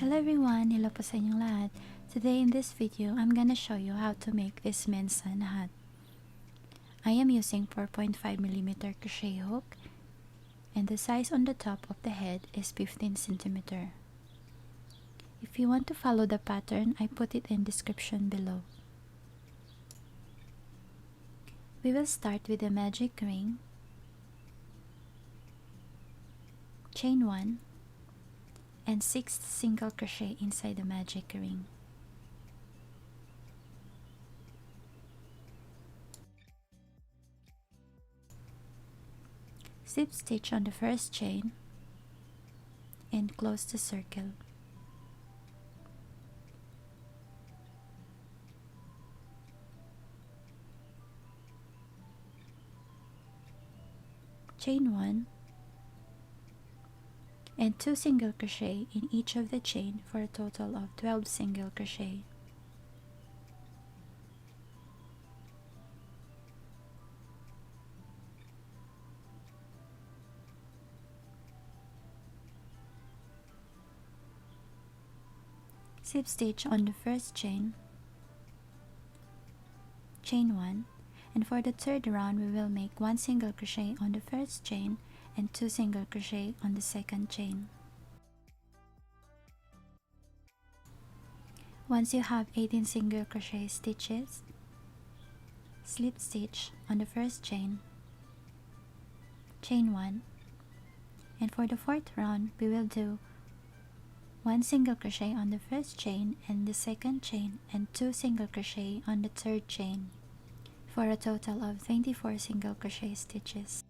Hello everyone! Hello po sa inyong lahat. Today in this video, I'm gonna show you how to make this men's sun hat. I am using 4.5mm crochet hook and the size on the top of the head is 15cm. If you want to follow the pattern, I put it in description below. We will start with the magic ring, chain 1, and 6 single crochet inside the magic ring. Slip stitch on the first chain and close the circle. Chain 1 and 2 single crochet in each of the chain for a total of 12 single crochet. Slip stitch on the first chain, chain 1, and for the third round we will make 1 single crochet on the first chain and 2 single crochet on the second chain. Once you have 18 single crochet stitches, slip stitch on the first chain, chain 1, and for the fourth round we will do 1 single crochet on the first chain and the second chain and 2 single crochet on the third chain for a total of 24 single crochet stitches.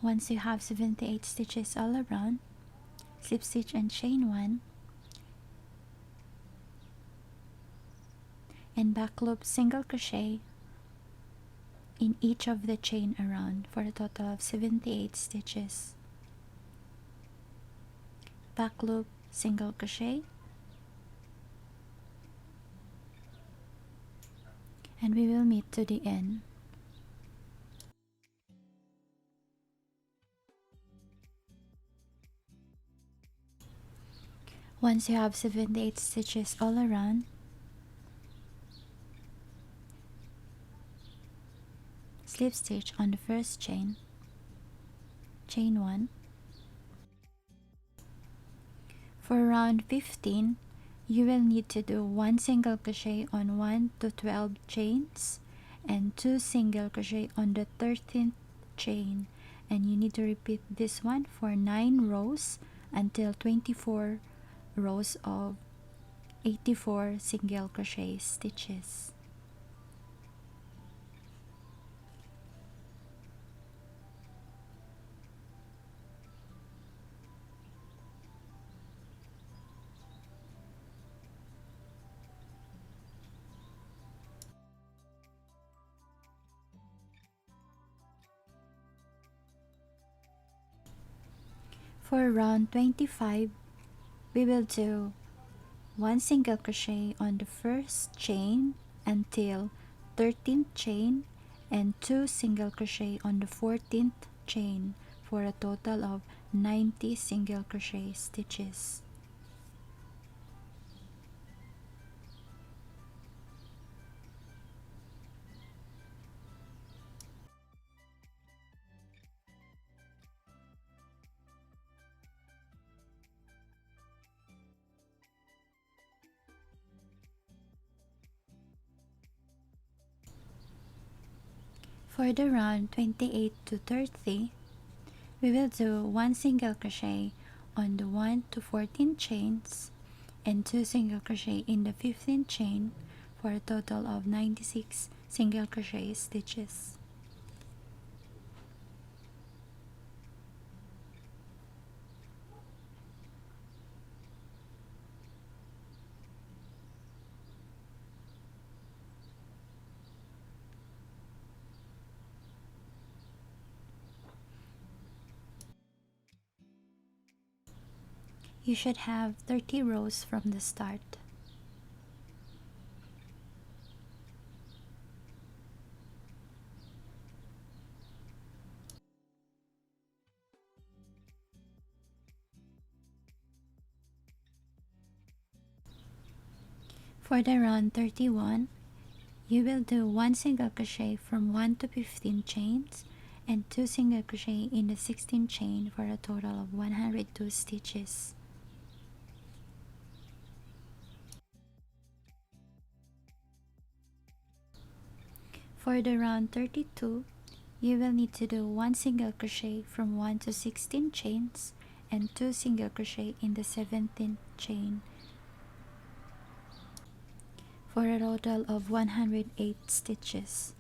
Once you have 78 stitches all around, slip stitch and chain 1 and back loop single crochet in each of the chain around for a total of 78 stitches. Back loop single crochet and we will meet to the end. Once you have 78 stitches all around, slip stitch on the first chain, chain 1. For round 15, you will need to do 1 single crochet on 1 to 12 chains and 2 single crochet on the 13th chain, and you need to repeat this one for 9 rows until 24 rows of 84 single crochet stitches. For round 25, we will do 1 single crochet on the first chain until 13th chain and 2 single crochet on the 14th chain for a total of 90 single crochet stitches. For the round 28 to 30, we will do 1 single crochet on the 1 to 14 chains and 2 single crochet in the 15th chain for a total of 96 single crochet stitches. You should have 30 rows from the start. For the round 31, you will do 1 single crochet from 1 to 15 chains and 2 single crochet in the 16th chain for a total of 102 stitches. For the round 32, you will need to do 1 single crochet from 1 to 16 chains and 2 single crochet in the 17th chain for a total of 108 stitches.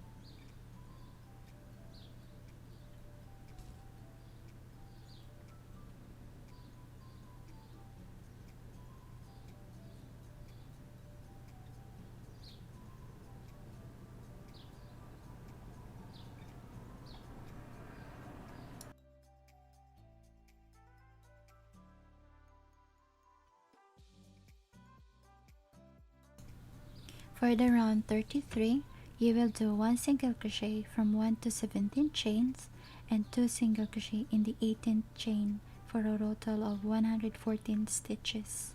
For the round 33, you will do 1 single crochet from 1 to 17 chains and 2 single crochet in the 18th chain for a total of 114 stitches.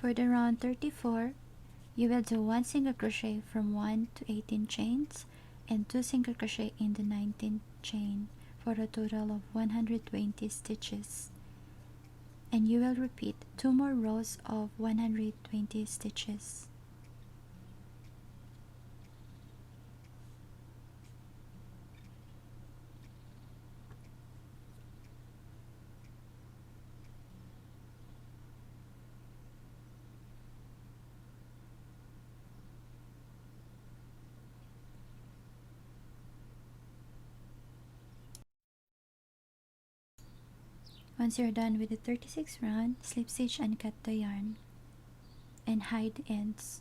For the round 34, you will do 1 single crochet from 1 to 18 chains and 2 single crochet in the 19th chain for a total of 120 stitches. And you will repeat 2 more rows of 120 stitches. Once you're done with the 36th round, slip stitch and cut the yarn and hide ends.